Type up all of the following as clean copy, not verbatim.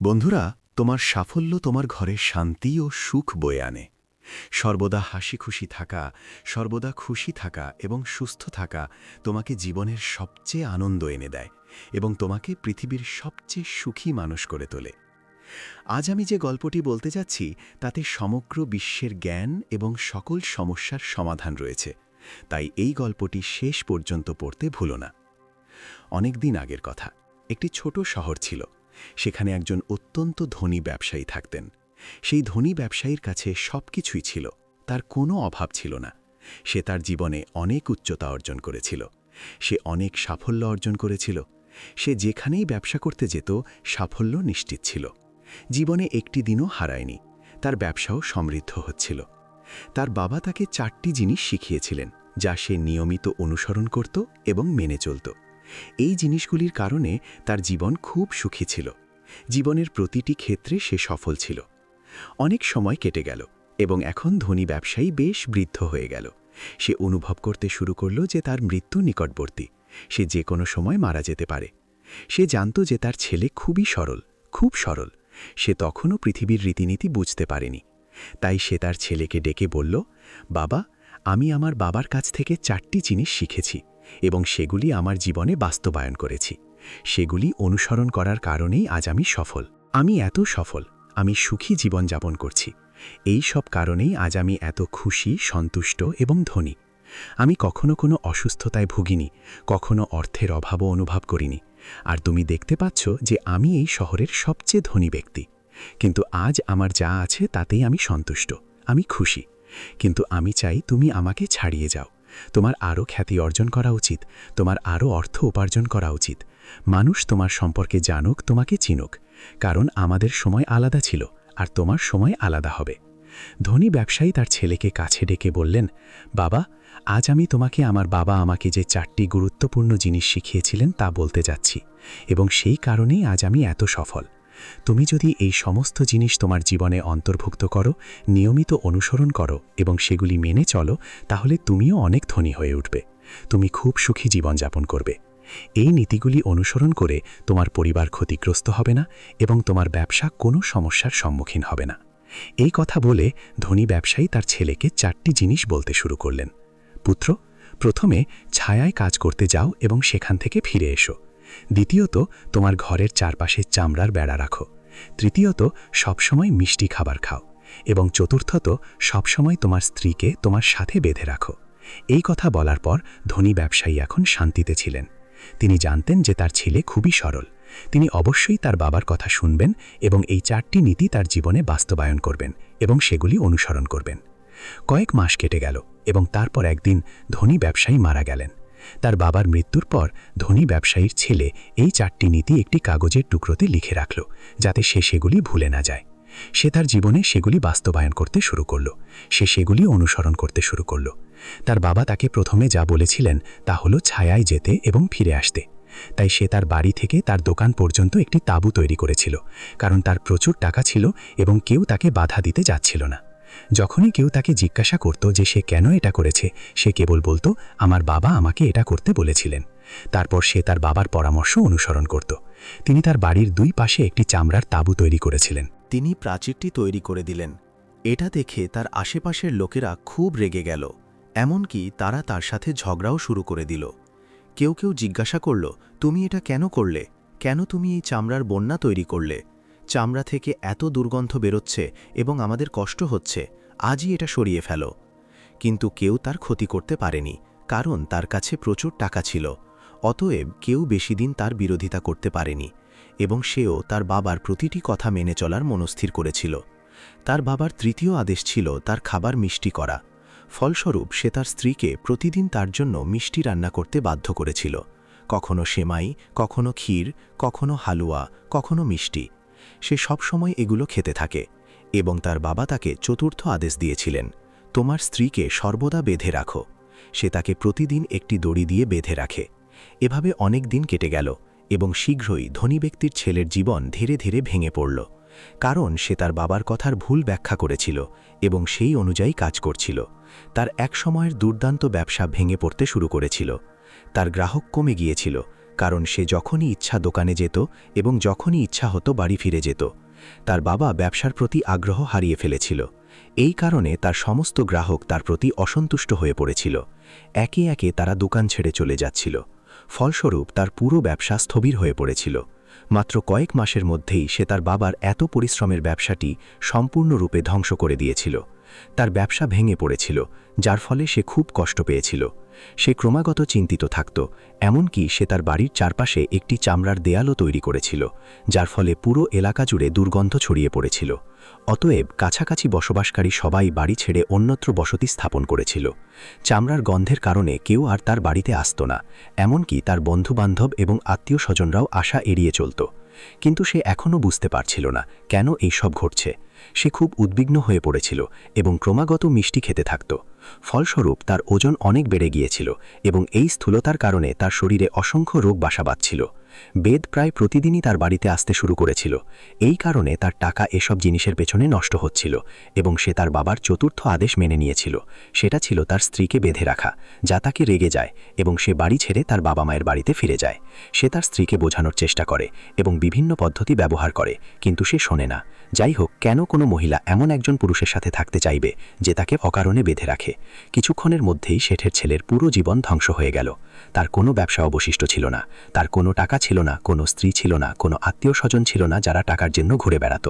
বন্ধুরা, তোমার সাফল্য তোমার ঘরে শান্তি ও সুখ বয়ে আনে। সর্বদা হাসি খুশি থাকা, সর্বদা খুশি থাকা এবং সুস্থ থাকা তোমাকে জীবনের সবচেয়ে আনন্দ এনে দেয় এবং তোমাকে পৃথিবীর সবচেয়ে সুখী মানুষ করে তোলে। আজ আমি যে গল্পটি বলতে যাচ্ছি তাতে সমগ্র বিশ্বের জ্ঞান এবং সকল সমস্যার সমাধান রয়েছে, তাই এই গল্পটি শেষ পর্যন্ত পড়তে ভুলো না। অনেক দিন আগের কথা, একটি ছোট শহর ছিল। সেখানে একজন অত্যন্ত ধনী ব্যবসায়ী থাকতেন। সেই ধনী ব্যবসায়ীর কাছে সবকিছুই ছিল, তার কোনো অভাব ছিল না। সে তার জীবনে অনেক উচ্চতা অর্জন করেছিল, সে অনেক সাফল্য অর্জন করেছিল। সে যেখানেই ব্যবসা করতে যেত সাফল্য নিশ্চিত ছিল। জীবনে একটি দিনও হারায়নি, তার ব্যবসাও সমৃদ্ধ হচ্ছিল। তার বাবা তাকে 4টি জিনিস শিখিয়েছিলেন, যা সে নিয়মিত অনুসরণ করত এবং মেনে চলত। এই জিনিসগুলির কারণে তার জীবন খুব সুখী ছিল। জীবনের প্রতিটি ক্ষেত্রে সে সফল ছিল। অনেক সময় কেটে গেল এবং এখন ধনী ব্যবসায়ী বেশ বৃদ্ধ হয়ে গেল। সে অনুভব করতে শুরু করল যে তার মৃত্যু নিকটবর্তী, সে যে কোনো সময় মারা যেতে পারে। সে জানত যে তার ছেলে খুবই সরল, খুব সরল। সে তখনও পৃথিবীর রীতিনীতি বুঝতে পারেনি। তাই সে তার ছেলেকে ডেকে বলল, বাবা, আমি আমার বাবার কাছ থেকে 4টি জিনিস শিখেছি এবং সেগুলি আমার জীবনে বাস্তবায়ন করেছি। সেগুলি অনুসরণ করার কারণেই আজ আমি সফল। আমি এত সফল, আমি সুখী জীবনযাপন করছি। এই সব কারণেই আজ আমি এত খুশি, সন্তুষ্ট এবং ধনী। আমি কখনো কোনো অসুস্থতায় ভুগিনি, কখনো অর্থের অভাবও অনুভব করিনি। আর তুমি দেখতে পাচ্ছ যে আমি এই শহরের সবচেয়ে ধনী ব্যক্তি। কিন্তু আজ আমার যা আছে তাতেই আমি সন্তুষ্ট, আমি খুশি। কিন্তু আমি চাই তুমি আমাকে ছাড়িয়ে যাও। তোমার আরও খ্যাতি অর্জন করা উচিত, তোমার আরও অর্থ উপার্জন করা উচিত। মানুষ তোমার সম্পর্কে জানুক, তোমাকে চিনুক, কারণ আমাদের সময় আলাদা ছিল আর তোমার সময় আলাদা হবে। ধনী ব্যবসায়ী তার ছেলেকে কাছে ডেকে বললেন, বাবা, আজ আমি তোমাকে আমার বাবা আমাকে যে 4টি গুরুত্বপূর্ণ জিনিস শিখিয়েছিলেন তা বলতে যাচ্ছি, এবং সেই কারণেই আজ আমি এত সফল। তুমি যদি এই সমস্ত জিনিস তোমার জীবনে অন্তর্ভুক্ত করো, নিয়মিত অনুসরণ করো এবং সেগুলি মেনে চলো, তাহলে তুমিও অনেক ধনী হয়ে উঠবে। তুমি খুব সুখী জীবনযাপন করবে। এই নীতিগুলি অনুসরণ করে তোমার পরিবার ক্ষতিগ্রস্ত হবে না এবং তোমার ব্যবসা কোনো সমস্যার সম্মুখীন হবে না। এই কথা বলে ধনী ব্যবসায়ী তার ছেলেকে 4টি জিনিস বলতে শুরু করলেন। পুত্র, প্রথমে ছায়ায় কাজ করতে যাও এবং সেখান থেকে ফিরে এসো। দ্বিতীয়ত, তোমার ঘরের চারপাশে চামড়ার বেড়া রাখো। তৃতীয়ত, সবসময় মিষ্টি খাবার খাও। এবং চতুর্থত, সবসময় তোমার স্ত্রীকে তোমার সাথে বেঁধে রাখো। এই কথা বলার পর ধনী ব্যবসায়ী এখন শান্তিতে ছিলেন। তিনি জানতেন যে তার ছেলে খুবই সরল। তিনি অবশ্যই তার বাবার কথা শুনবেন এবং এই 4টি নীতি তার জীবনে বাস্তবায়ন করবেন এবং সেগুলি অনুসরণ করবেন। কয়েক মাস কেটে গেল এবং তারপর একদিন ধনী ব্যবসায়ী মারা গেলেন। তার বাবার মৃত্যুর পর ধনী ব্যবসায়ীর ছেলে এই 4টি নীতি একটি কাগজের টুকরোতে লিখে রাখল, যাতে সে সেগুলি ভুলে না যায়। সে তার জীবনে সেগুলি বাস্তবায়ন করতে শুরু করল, সে সেগুলি অনুসরণ করতে শুরু করল। তার বাবা তাকে প্রথমে যা বলেছিলেন তা হলো ছায়ায় যেতে এবং ফিরে আসতে। তাই সে তার বাড়ি থেকে তার দোকান পর্যন্ত একটি তাঁবু তৈরি করেছিল, কারণ তার প্রচুর টাকা ছিল এবং কেউ তাকে বাধা দিতে যাচ্ছিল না। যখনই কেউ তাকে জিজ্ঞাসা করত যে সে কেন এটা করেছে, সে কেবল বলতো, আমার বাবা আমাকে এটা করতে বলেছিলেন। তারপর সে তার বাবার পরামর্শ অনুসরণ করত। তিনি তার বাড়ির 2 পাশে একটি চামড়ার তাঁবু তৈরি করেছিলেন। তিনি প্রাচীরটি তৈরি করে দিলেন। এটা দেখে তার আশেপাশের লোকেরা খুব রেগে গেল, এমনকি তারা তার সাথে ঝগড়াও শুরু করে দিল। কেউ কেউ জিজ্ঞাসা করল, তুমি এটা কেন করলে? কেন তুমি এই চামড়ার বন্যা তৈরি করলে? চামড়া থেকে এত দুর্গন্ধ বেরোচ্ছে এবং আমাদের কষ্ট হচ্ছে, আজই এটা সরিয়ে ফেলো। কিন্তু কেউ তার ক্ষতি করতে পারেনি, কারণ তার কাছে প্রচুর টাকা ছিল। অতএব কেউ বেশি দিন তার বিরোধিতা করতে পারেনি এবং সেও তার বাবার প্রতিটি কথা মেনে চলার মনস্থির করেছিল। তার বাবার তৃতীয় আদেশ ছিল তার খাবার মিষ্টি করা। ফলস্বরূপ সে তার স্ত্রীকে প্রতিদিন তার জন্য মিষ্টি রান্না করতে বাধ্য করেছিল, কখনো সেমাই, কখনো ক্ষীর, কখনো হালুয়া, কখনো মিষ্টি। সে সবসময় এগুলো খেতে থাকে এবং তার বাবা তাকে চতুর্থ আদেশ দিয়েছিলেন, তোমার স্ত্রীকে সর্বদা বেঁধে রাখো। সে তাকে প্রতিদিন একটি দড়ি দিয়ে বেঁধে রাখে। এভাবে অনেক দিন কেটে গেল এবং শীঘ্রই ধনী ব্যক্তির ছেলের জীবন ধীরে ধীরে ভেঙে পড়ল, কারণ সে তার বাবার কথার ভুল ব্যাখ্যা করেছিল এবং সেই অনুযায়ী কাজ করছিল। তার এক সময়ের দুর্দান্ত ব্যবসা ভেঙে পড়তে শুরু করেছিল। তার গ্রাহক কমে গিয়েছিল, কারণ সে যখনই ইচ্ছা দোকানে যেত এবং যখনই ইচ্ছা হতো বাড়ি ফিরে যেত। তার বাবা ব্যবসার প্রতি আগ্রহ হারিয়ে ফেলেছিল। এই কারণে তার সমস্ত গ্রাহক তার প্রতি অসন্তুষ্ট হয়ে পড়েছিল। একে একে তারা দোকান ছেড়ে চলে যাচ্ছিল। ফলস্বরূপ তার পুরো ব্যবসা স্থবির হয়ে পড়েছিল। মাত্র কয়েক মাসের মধ্যেই সে তার বাবার এত পরিশ্রমের ব্যবসাটি সম্পূর্ণরূপে ধ্বংস করে দিয়েছিল। তার ব্যবসা ভেঙে পড়েছিল, যার ফলে সে খুব কষ্ট পেয়েছিল। সে ক্রমাগত চিন্তিত থাকত, এমনকি সে তার বাড়ির চারপাশে একটি চামড়ার দেয়ালও তৈরি করেছিল, যার ফলে পুরো এলাকা জুড়ে দুর্গন্ধ ছড়িয়ে পড়েছিল। অতএব কাছাকাছি বসবাসকারী সবাই বাড়ি ছেড়ে অন্যত্র বসতি স্থাপন করেছিল। চামড়ার গন্ধের কারণে কেউ আর তার বাড়িতে আসত না, এমনকি তার বন্ধুবান্ধব এবং আত্মীয় স্বজনরাও আশা এড়িয়ে চলত। কিন্তু সে এখনও বুঝতে পারছিল না কেন এই সব ঘটছে। সে খুব উদ্বিগ্ন হয়ে পড়েছিল এবং ক্রমাগত মিষ্টি খেতে থাকত। ফলস্বরূপ তার ওজন অনেক বেড়ে গিয়েছিল এবং এই স্থূলতার কারণে তার শরীরে অসংখ্য রোগ বাসা বাঁধছিল। বেদ প্রায় প্রতিদিনই তার বাড়িতে আসতে শুরু করেছিল। এই কারণে তার টাকা এসব জিনিসের পেছনে নষ্ট হচ্ছিল এবং সে তার বাবার চতুর্থ আদেশ মেনে নিয়েছিল। সেটা ছিল তার স্ত্রীকে বেঁধে রাখা, যা তাকে রেগে যায় এবং সে বাড়ি ছেড়ে তার বাবা মায়ের বাড়িতে ফিরে যায়। সে তার স্ত্রীকে বোঝানোর চেষ্টা করে এবং বিভিন্ন পদ্ধতি ব্যবহার করে, কিন্তু সে শোনে না। যাই হোক, কেন কোনো মহিলা এমন একজন পুরুষের সাথে থাকতে চাইবে যে তাকে অকারণে বেঁধে রাখে? কিছুক্ষণের মধ্যেই শেঠের ছেলের পুরো জীবন ধ্বংস হয়ে গেল। তার কোনো ব্যবসা অবশিষ্ট ছিল না, তার কোনো টাকা ছিল না, কোনো স্ত্রী ছিল না, কোনো আত্মীয় স্বজন ছিল না যারা টাকার জন্য ঘুরে বেড়াত।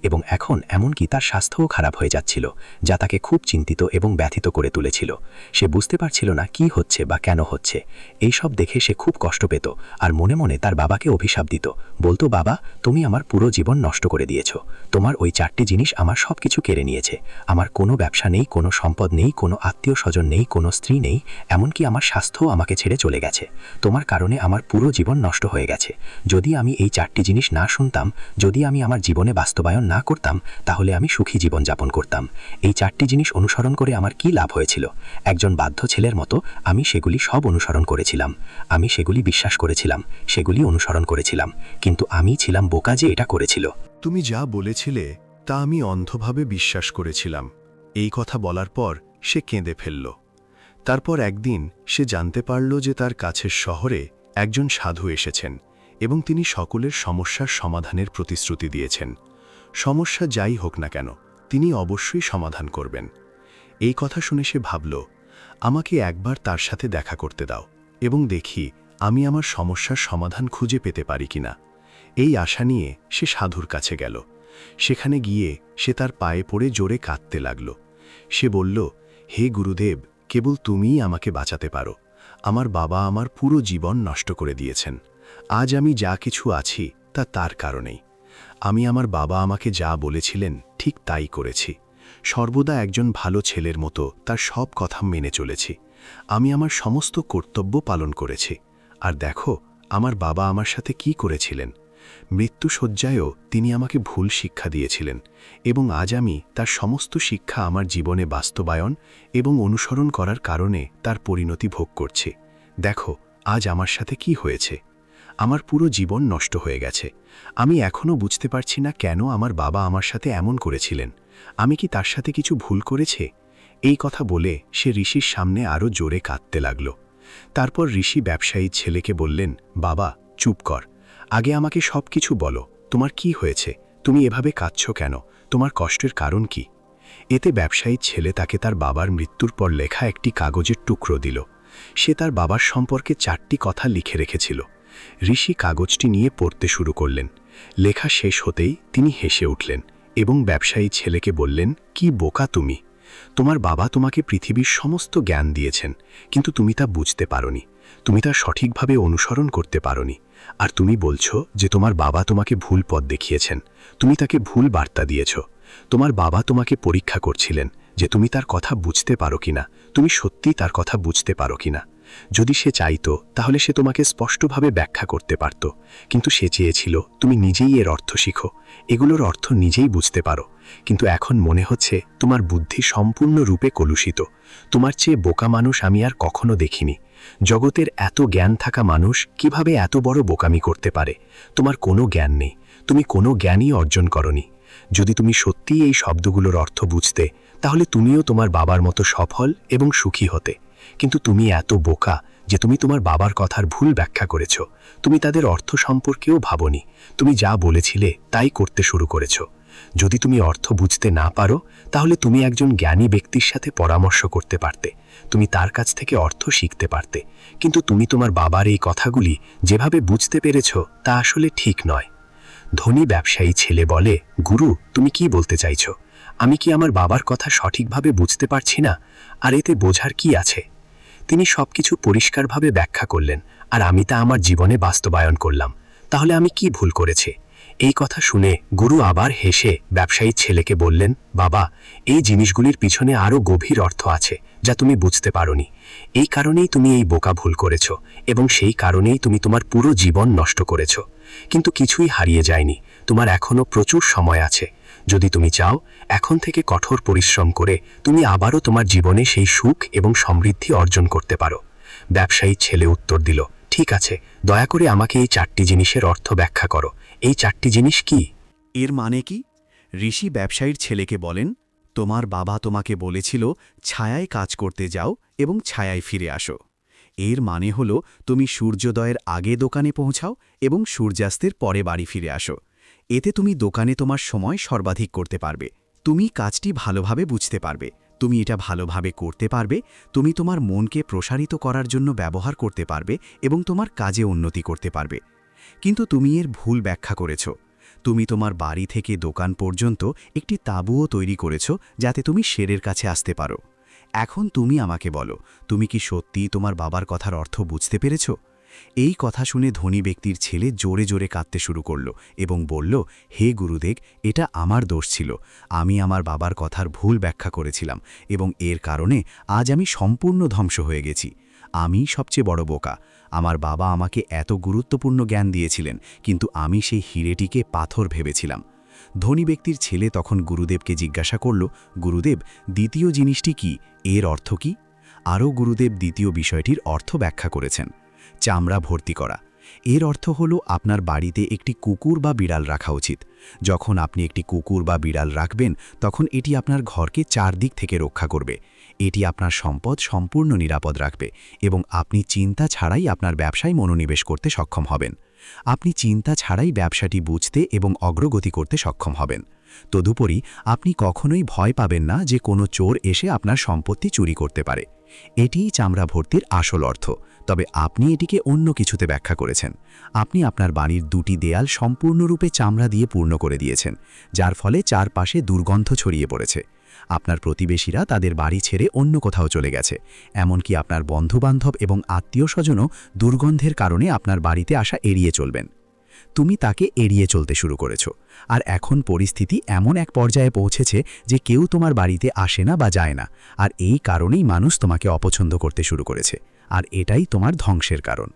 এবং এখন এমনকি তার স্বাস্থ্যও খারাপ হয়ে যাচ্ছিল, যা তাকে খুব চিন্তিত এবং ব্যথিত করে তুলেছিল। সে বুঝতে পারছিল না কি হচ্ছে বা কেন হচ্ছে। এই সব দেখে সে খুব কষ্ট পেত আর মনে মনে তার বাবাকে অভিশাপ দিত। বলতো, বাবা, তুমি আমার পুরো জীবন নষ্ট করে দিয়েছ। তোমার ওই 4টি জিনিস আমার সব কিছু কেড়ে নিয়েছে। আমার কোনো ব্যবসা নেই, কোনো সম্পদ নেই, কোনো আত্মীয় স্বজন নেই, কোনো স্ত্রী নেই, এমনকি আমার স্বাস্থ্যও আমাকে ছেড়ে চলে গেছে। তোমার কারণে আমার পুরো জীবন নষ্ট হয়ে গেছে। যদি আমি এই 4টি জিনিস না শুনতাম, যদি আমি আমার জীবনে বাস্তবায়ন না করতাম, তাহলে আমি সুখী জীবন যাপন করতাম। এই 4টি জিনিস অনুসরণ করে আমার কি লাভ হয়েছিল? একজন বাধ্য ছেলের মতো আমি সেগুলি সব অনুসরণ করেছিলাম। আমি সেগুলি বিশ্বাস করেছিলাম, সেগুলি অনুসরণ করেছিলাম, কিন্তু আমি ছিলাম বোকা যে এটা করেছিল। তুমি যা বলেছিলে তা আমি অন্ধভাবে বিশ্বাস করেছিলাম। এই কথা বলার পর সে কেঁদে ফেলল। তারপর একদিন সে জানতে পারল যে তার কাছের শহরে একজন সাধু এসেছেন এবং তিনি সকলের সমস্যার সমাধানের প্রতিশ্রুতি দিয়েছেন। সমস্যা যাই হোক না কেন, তিনি অবশ্যই সমাধান করবেন। এই কথা শুনে সে ভাবল, আমাকে একবার তার সাথে দেখা করতে দাও এবং দেখি আমি আমার সমস্যার সমাধান খুঁজে পেতে পারি কিনা। এই আশা নিয়ে সে সাধুর কাছে গেল। সেখানে গিয়ে সে তার পায়ে পড়ে জোরে কাঁদতে লাগল। সে বলল, হে গুরুদেব, কেবল তুমিই আমাকে বাঁচাতে পারো। আমার বাবা আমার পুরো জীবন নষ্ট করে দিয়েছেন। আজ আমি যা কিছু আছি তা তার কারণেই। আমি আমার বাবা আমাকে যা বলেছিলেন ঠিক তাই করেছি। সর্বদা একজন ভালো ছেলের মতো তার সব কথা মেনে চলেছি। আমি আমার সমস্ত কর্তব্য পালন করেছি। আর দেখো, আমার বাবা আমার সাথে কি করেছিলেন। মৃত্যুশয্যায়ও তিনি আমাকে ভুল শিক্ষা দিয়েছিলেন এবং আজ আমি তার সমস্ত শিক্ষা আমার জীবনে বাস্তবায়ন এবং অনুসরণ করার কারণে তার পরিণতি ভোগ করছি। দেখো, আজ আমার সাথে কি হয়েছে। আমার পুরো জীবন নষ্ট হয়ে গেছে। আমি এখনও বুঝতে পারছি না কেন আমার বাবা আমার সাথে এমন করেছিলেন। আমি কি তার সাথে কিছু ভুল করেছি? এই কথা বলে সে ঋষির সামনে আরও জোরে কাঁদতে লাগল। তারপর ঋষি ব্যবসায়ী ছেলেকে বললেন, বাবা, চুপ কর। আগে আমাকে সব কিছু বলো, তোমার কি হয়েছে? তুমি এভাবে কাঁদছ কেন? তোমার কষ্টের কারণ কি? এতে ব্যবসায়ী ছেলে তাকে তার বাবার মৃত্যুর পর লেখা একটি কাগজের টুকরো দিল। সে তার বাবার সম্পর্কে 4টি কথা লিখে রেখেছিল। ঋষি কাগজটি নিয়ে পড়তে শুরু করলেন। লেখা শেষ হতেই তিনি হেসে উঠলেন এবং ব্যবসায়ী ছেলেকে বললেন, কি বোকা তুমি! তোমার বাবা তোমাকে পৃথিবীর সমস্ত জ্ঞান দিয়েছেন, কিন্তু তুমি তা বুঝতে পারোনি। তুমি তা সঠিকভাবে অনুসরণ করতে পারোনি। আর তুমি বলছো যে তোমার বাবা তোমাকে ভুল পথ দেখিয়েছেন। তুমি তাকে ভুল বার্তা দিয়েছ। তোমার বাবা তোমাকে পরীক্ষা করছিলেন যে তুমি তার কথা বুঝতে পারো কিনা, তুমি সত্যিই তার কথা বুঝতে পারো কিনা। যদি সে চাইতো তাহলে সে তোমাকে স্পষ্টভাবে ব্যাখ্যা করতে পারত, কিন্তু সে চেয়েছিল তুমি নিজেই এর অর্থ শিখো, এগুলোর অর্থ নিজেই বুঝতে পারো। কিন্তু এখন মনে হচ্ছে তোমার বুদ্ধি সম্পূর্ণরূপে কলুষিত। তোমার চেয়ে বোকা মানুষ আমি আর কখনো দেখিনি। জগতের এত জ্ঞান থাকা মানুষ কিভাবে এত বড় বোকামি করতে পারে? তোমার কোনো জ্ঞান নেই, তুমি কোনো জ্ঞানই অর্জন করনি। যদি তুমি সত্যিই এই শব্দগুলোর অর্থ বুঝতে, তাহলে তুমিও তোমার বাবার মতো সফল এবং সুখী হতে। কিন্তু তুমি এত বোকা যে তুমি তোমার বাবার কথার ভুল ব্যাখ্যা করেছ। তুমি তাদের অর্থ সম্পর্কেও ভাবনি। তুমি যা বলেছিলে তাই করতে শুরু করেছ। যদি তুমি অর্থ বুঝতে না পারো, তাহলে তুমি একজন জ্ঞানী ব্যক্তির সাথে পরামর্শ করতে পারতে। তুমি তার কাছ থেকে অর্থ শিখতে পারতে। কিন্তু তুমি তোমার বাবার এই কথাগুলি যেভাবে বুঝতে পেরেছ তা আসলে ঠিক নয়। ধনী ব্যবসায়ী ছেলে বলে, গুরু, তুমি কি বলতে চাইছ? আমি কি আমার বাবার কথা সঠিকভাবে বুঝতে পারছি না? আর এতে বোঝার কি আছে? তিনি সবকিছু পরিষ্কারভাবে ব্যাখ্যা করলেন, আর আমি তা আমার জীবনে বাস্তবায়ন করলাম। তাহলে আমি কি ভুল করেছি? এই কথা শুনে গুরু আবার হেসে ব্যবসায়ী ছেলেকে বললেন, বাবা, এই জিনিসগুলির পিছনে আরও গভীর অর্থ আছে যা তুমি বুঝতে পারোনি। এই কারণেই তুমি এই বোকা ভুল করেছ, এবং সেই কারণেই তুমি তোমার পুরো জীবন নষ্ট করেছ। কিন্তু কিছুই হারিয়ে যায়নি। তোমার এখনও প্রচুর সময় আছে। যদি তুমি চাও, এখন থেকে কঠোর পরিশ্রম করে তুমি আবারও তোমার জীবনে সেই সুখ এবং সমৃদ্ধি অর্জন করতে পারো। ব্যবসায়ী ছেলে উত্তর দিল, ঠিক আছে, দয়া করে আমাকে এই 4টি জিনিসের অর্থ ব্যাখ্যা করো। এই 4টি জিনিস কি? এর মানে কি? ঋষি ব্যবসায়ীর ছেলেকে বলেন, তোমার বাবা তোমাকে বলেছিল ছায়ায় কাজ করতে যাও এবং ছায়ায় ফিরে আসো। এর মানে হলো তুমি সূর্যোদয়ের আগে দোকানে পৌঁছাও এবং সূর্যাস্তের পরে বাড়ি ফিরে আসো। এতে তুমি দোকানে তোমার সময় সর্বাধিক করতে পারবে। তুমি কাজটি ভালোভাবে বুঝতে পারবে। তুমি এটা ভালোভাবে করতে পারবে। তুমি তোমার মনকে প্রসারিত করার জন্য ব্যবহার করতে পারবে এবং তোমার কাজে উন্নতি করতে পারবে। কিন্তু তুমি এর ভুল ব্যাখ্যা করেছ। তুমি তোমার বাড়ি থেকে দোকান পর্যন্ত একটি তাঁবুও তৈরি করেছ যাতে তুমি শেরের কাছে আসতে পারো। এখন তুমি আমাকে বলো, তুমি কি সত্যিই তোমার বাবার কথার অর্থ বুঝতে পেরেছ? এই কথা শুনে ধনী ব্যক্তির ছেলে জোরে জোরে কাঁদতে শুরু করল এবং বলল, হে গুরুদেব, এটা আমার দোষ ছিল। আমি আমার বাবার কথার ভুল ব্যাখ্যা করেছিলাম এবং এর কারণে আজ আমি সম্পূর্ণ ধ্বংস হয়ে গেছি। আমি সবচেয়ে বড় বোকা। আমার বাবা আমাকে এত গুরুত্বপূর্ণ জ্ঞান দিয়েছিলেন, কিন্তু আমি সেই হিরেটিকে পাথর ভেবেছিলাম। ধনী ব্যক্তির ছেলে তখন গুরুদেবকে জিজ্ঞাসা করল, গুরুদেব, দ্বিতীয় জিনিসটি কি? এর অর্থ কি? আরও গুরুদেব দ্বিতীয় বিষয়টির অর্থ ব্যাখ্যা করেছেন, চামড়া ভর্তি করা। এর অর্থ হলো আপনার বাড়িতে একটি কুকুর বা বিড়াল রাখা উচিত। যখন আপনি একটি কুকুর বা বিড়াল রাখবেন, তখন এটি আপনার ঘরকে চারদিক থেকে রক্ষা করবে। এটি আপনার সম্পদ সম্পূর্ণ নিরাপদ রাখবে এবং আপনি চিন্তা ছাড়াই আপনার ব্যবসায় মনোনিবেশ করতে সক্ষম হবেন। আপনি চিন্তা ছাড়াই ব্যবসাটি বুঝতে এবং অগ্রগতি করতে সক্ষম হবেন। তদুপরি আপনি কখনোই ভয় পাবেন না যে কোনো চোর এসে আপনার সম্পত্তি চুরি করতে পারে। এটিই চামড়া ভর্তির আসল অর্থ। তবে আপনি এটিকে অন্য কিছুতে ব্যাখ্যা করেছেন। আপনি আপনার বাড়ির দুটি দেয়াল সম্পূর্ণরূপে চামড়া দিয়ে পূর্ণ করে দিয়েছেন, যার ফলে চারপাশে দুর্গন্ধ ছড়িয়ে পড়েছে। আপনার প্রতিবেশীরা তাদের বাড়ি ছেড়ে অন্য কোথাও চলে গেছে। এমনকি আপনার বন্ধুবান্ধব এবং আত্মীয়স্বজনও দুর্গন্ধের কারণে আপনার বাড়িতে আসা এড়িয়ে চলবেন। তুমি তাকে এড়িয়ে চলতে শুরু করেছ। আর এখন পরিস্থিতি এমন এক পর্যায়ে পৌঁছেছে যে কেউ তোমার বাড়িতে আসে না বা যায় না। আর এই কারণেই মানুষ তোমাকে অপছন্দ করতে শুরু করেছে। আর এটাই তোমার ধ্বংসের কারণ।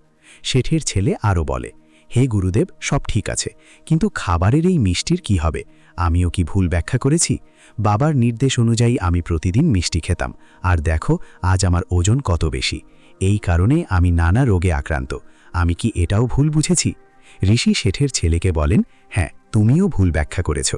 শেঠের ছেলে আরও বলে, হে গুরুদেব, সব ঠিক আছে, কিন্তু খাবারের এই মিষ্টির কি হবে? আমিও কি ভুল ব্যাখ্যা করেছি? বাবার নির্দেশ অনুযায়ী আমি প্রতিদিন মিষ্টি খেতাম, আর দেখো আজ আমার ওজন কত বেশি। এই কারণে আমি নানা রোগে আক্রান্ত। আমি কি এটাও ভুল বুঝেছি? ঋষি শেঠের ছেলেকে বলেন, হ্যাঁ, তুমিও ভুল ব্যাখ্যা করেছ।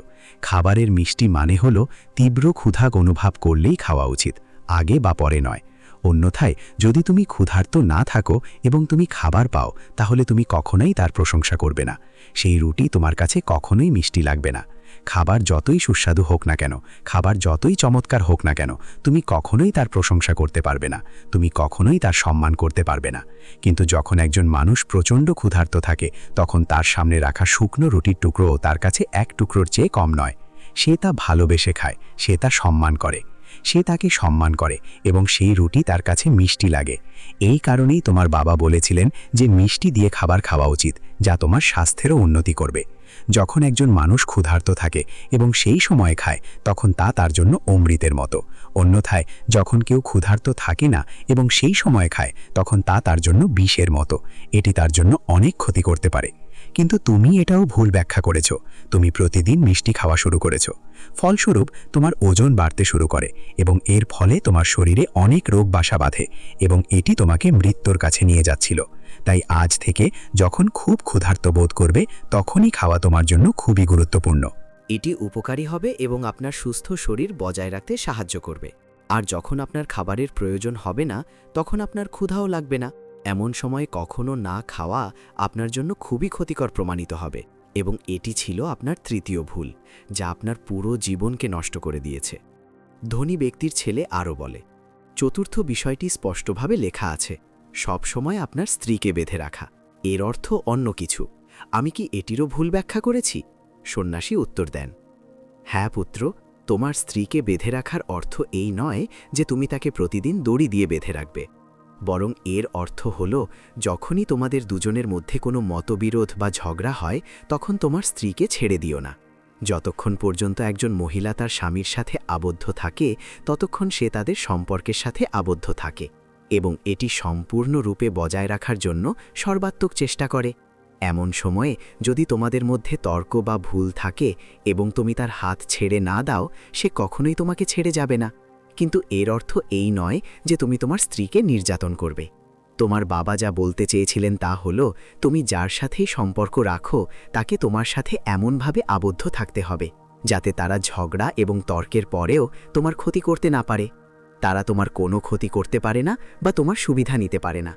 খাবারের মিষ্টি মানে হলো তীব্র ক্ষুধা অনুভব করলেই খাওয়া উচিত, আগে বা পরে নয়। অন্যথায় যদি তুমি ক্ষুধার্ত না থাকো এবং তুমি খাবার পাও, তাহলে তুমি কখনোই তার প্রশংসা করবে না। সেই রুটি তোমার কাছে কখনোই মিষ্টি লাগবে না। খাবার যতই সুস্বাদু হোক না কেন, খাবার যতই চমৎকার হোক না কেন, তুমি কখনোই তার প্রশংসা করতে পারবে না। তুমি কখনোই তার সম্মান করতে পারবে না। কিন্তু যখন একজন মানুষ প্রচণ্ড ক্ষুধার্ত থাকে, তখন তার সামনে রাখা শুকনো রুটির টুকরোও তার কাছে এক টুকরোর চেয়ে কম নয়। সে তা ভালোবেসে খায়, সে তা সম্মান করে। সে তাকে সম্মান করে এবং সেই রুটি তার কাছে মিষ্টি লাগে। এই কারণেই তোমার বাবা বলেছিলেন যে মিষ্টি দিয়ে খাবার খাওয়া উচিত, যা তোমার স্বাস্থ্যেরও উন্নতি করবে। যখন একজন মানুষ ক্ষুধার্ত থাকে এবং সেই সময়ে খায়, তখন তা তার জন্য অমৃতের মতো। অন্যথায় যখন কেউ ক্ষুধার্ত থাকে না এবং সেই সময়ে খায়, তখন তা তার জন্য বিষের মতো। এটি তার জন্য অনেক ক্ষতি করতে পারে। কিন্তু তুমি এটাও ভুল ব্যাখ্যা করেছ। তুমি প্রতিদিন মিষ্টি খাওয়া শুরু করেছ। ফলস্বরূপ তোমার ওজন বাড়তে শুরু করে এবং এর ফলে তোমার শরীরে অনেক রোগ বাসা বাঁধে এবং এটি তোমাকে মৃত্যুর কাছে নিয়ে যাচ্ছিল। তাই আজ থেকে যখন খুব ক্ষুধার্ত বোধ করবে, তখনই খাওয়া তোমার জন্য খুবই গুরুত্বপূর্ণ। এটি উপকারী হবে এবং আপনার সুস্থ শরীর বজায় রাখতে সাহায্য করবে। আর যখন আপনার খাবারের প্রয়োজন হবে না, তখন আপনার ক্ষুধাও লাগবে না। এমন সময় কখনো না খাওয়া আপনার জন্য খুবই ক্ষতিকর প্রমাণিত হবে, এবং এটি ছিল আপনার তৃতীয় ভুল, যা আপনার পুরো জীবনকে নষ্ট করে দিয়েছে। ধনী ব্যক্তির ছেলে আরও বলে, চতুর্থ বিষয়টি স্পষ্টভাবে লেখা আছে, সব সময় আপনার স্ত্রীকে বেঁধে রাখা। এর অর্থ অন্য কিছু। আমি কি এটিরও ভুল ব্যাখ্যা করেছি? সন্ন্যাসী উত্তর দেন, হ্যাঁ পুত্র, তোমার স্ত্রীকে বেঁধে রাখার অর্থ এই নয় যে তুমি তাকে প্রতিদিন দড়ি দিয়ে বেঁধে রাখবে, বরং এর অর্থ হল যখনই তোমাদের দুজনের মধ্যে কোনো মতবিরোধ বা ঝগড়া হয় তখন তোমার স্ত্রীকে ছেড়ে দিও না। যতক্ষণ পর্যন্ত একজন মহিলা তার স্বামীর সাথে আবদ্ধ থাকে ততক্ষণ সে তাদের সম্পর্কের সাথে আবদ্ধ থাকে, এবং এটি সম্পূর্ণরূপে বজায় রাখার জন্য সর্বাত্মক চেষ্টা করে। এমন সময়ে যদি তোমাদের মধ্যে তর্ক বা ভুল থাকে এবং তুমি তার হাত ছেড়ে না দাও, সে কখনোই তোমাকে ছেড়ে যাবে না। কিন্তু এর অর্থ এই নয় যে তুমি তোমার স্ত্রীকে নির্যাতন করবে। তোমার বাবা যা বলতে চেয়েছিলেন তা হলো, তুমি যার সাথেই সম্পর্ক রাখো তাকে তোমার সাথে এমনভাবে আবদ্ধ থাকতে হবে যাতে তারা ঝগড়া এবং তর্কের পরেও তোমার ক্ষতি করতে না পারে। তারা তোমার কোনো ক্ষতি করতে পারে না বা তোমার সুবিধা নিতে পারে না।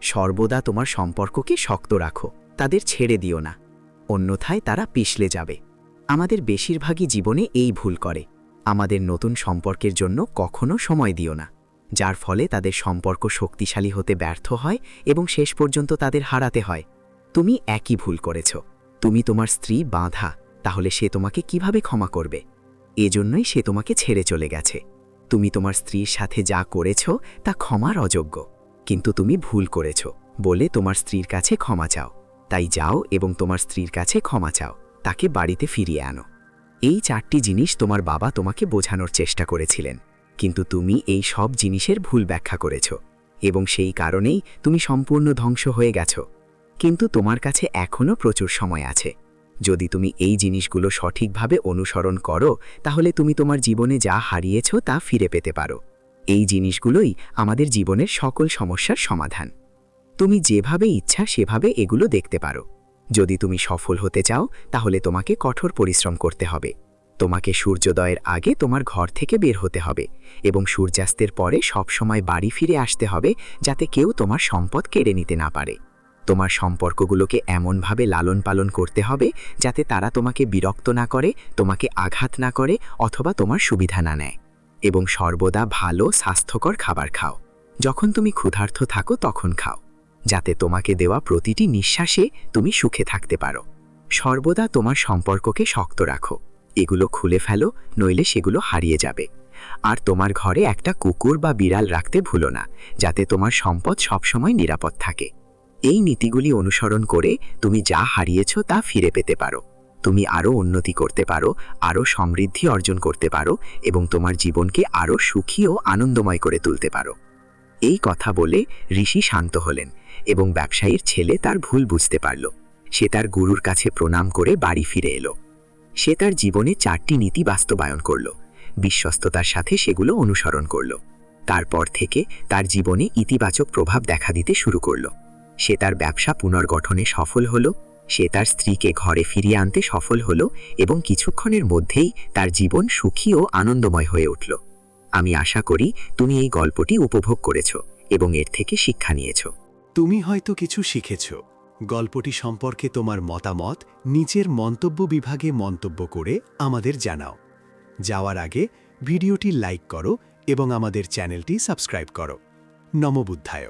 সর্বদা তোমার সম্পর্ককে শক্ত রাখো, তাদের ছেড়ে দিও না, অন্যথায় তারা পিছলে যাবে। আমাদের বেশিরভাগই জীবনে এই ভুল করে। আমাদের নতুন সম্পর্কের জন্য কখনো সময় দিও না, যার ফলে তাদের সম্পর্ক শক্তিশালী হতে ব্যর্থ হয় এবং শেষ পর্যন্ত তাদের হারাতে হয়। তুমি একই ভুল করেছ। তুমি তোমার স্ত্রী বাঁধা, তাহলে সে তোমাকে কিভাবে ক্ষমা করবে? এজন্যই সে তোমাকে ছেড়ে চলে গেছে। তুমি তোমার স্ত্রীর সাথে যা করেছ তা ক্ষমার অযোগ্য, কিন্তু তুমি ভুল করেছ বলে তোমার স্ত্রীর কাছে ক্ষমা চাও। তাই যাও এবং তোমার স্ত্রীর কাছে ক্ষমা চাও, তাকে বাড়িতে ফিরিয়ে আনো। এই 4টি জিনিস তোমার বাবা তোমাকে বোঝানোর চেষ্টা করেছিলেন, কিন্তু তুমি এই সব জিনিসের ভুল ব্যাখ্যা করেছ, এবং সেই কারণেই তুমি সম্পূর্ণ ধ্বংস হয়ে গেছ। কিন্তু তোমার কাছে এখনও প্রচুর সময় আছে। যদি তুমি এই জিনিসগুলো সঠিকভাবে অনুসরণ করো, তাহলে তুমি তোমার জীবনে যা হারিয়েছ তা ফিরে পেতে পারো। এই জিনিসগুলোই আমাদের জীবনের সকল সমস্যার সমাধান। তুমি যেভাবে ইচ্ছা সেভাবে এগুলো দেখতে পারো। যদি তুমি সফল হতে চাও, তাহলে তোমাকে কঠোর পরিশ্রম করতে হবে। তোমাকে সূর্যোদয়ের আগে তোমার ঘর থেকে বের হতে হবে এবং সূর্যাস্তের পরে সবসময় বাড়ি ফিরে আসতে হবে, যাতে কেউ তোমার সম্পদ কেড়ে নিতে না পারে। তোমার সম্পর্কগুলোকে এমনভাবে লালন পালন করতে হবে যাতে তারা তোমাকে বিরক্ত না করে, তোমাকে আঘাত না করে অথবা তোমার সুবিধা না নেয়। এবং সর্বদা ভালো স্বাস্থ্যকর খাবার খাও। যখন তুমি ক্ষুধার্ত থাকো তখন খাও, যাতে তোমাকে দেওয়া প্রতিটি নিঃশ্বাসে তুমি সুখে থাকতে পারো। সর্বদা তোমার সম্পর্ককে শক্ত রাখো। এগুলো খুলে ফেলো, নইলে সেগুলো হারিয়ে যাবে। আর তোমার ঘরে একটা কুকুর বা বিড়াল রাখতে ভুলো না, যাতে তোমার সম্পদ সবসময় নিরাপদ থাকে। এই নীতিগুলি অনুসরণ করে তুমি যা হারিয়েছ তা ফিরে পেতে পারো। তুমি আরও উন্নতি করতে পারো, আরও সমৃদ্ধি অর্জন করতে পারো এবং তোমার জীবনকে আরও সুখী ও আনন্দময় করে তুলতে পারো। এই কথা বলে ঋষি শান্ত হলেন এবং ব্যবসায়ীর ছেলে তার ভুল বুঝতে পারল। সে তার গুরুর কাছে প্রণাম করে বাড়ি ফিরে এলো। সে তার জীবনে 4টি নীতি বাস্তবায়ন করল, বিশ্বস্ততার সাথে সেগুলো অনুসরণ করল। তারপর থেকে তার জীবনে ইতিবাচক প্রভাব দেখা দিতে শুরু করল। সে তার ব্যবসা পুনর্গঠনে সফল হল, সে তার স্ত্রীকে ঘরে ফিরিয়ে আনতে সফল হল এবং কিছুক্ষণের মধ্যেই তার জীবন সুখী ও আনন্দময় হয়ে উঠল। আমি আশা করি তুমি এই গল্পটি উপভোগ করেছ এবং এর থেকে শিক্ষা নিয়েছ। তুমি হয়তো কিছু শিখেছ। গল্পটি সম্পর্কে তোমার মতামত নিচের মন্তব্য বিভাগে মন্তব্য করে আমাদের জানাও। যাওয়ার আগে ভিডিওটি লাইক করো এবং আমাদের চ্যানেলটি সাবস্ক্রাইব করো। নমো বুদ্ধায়।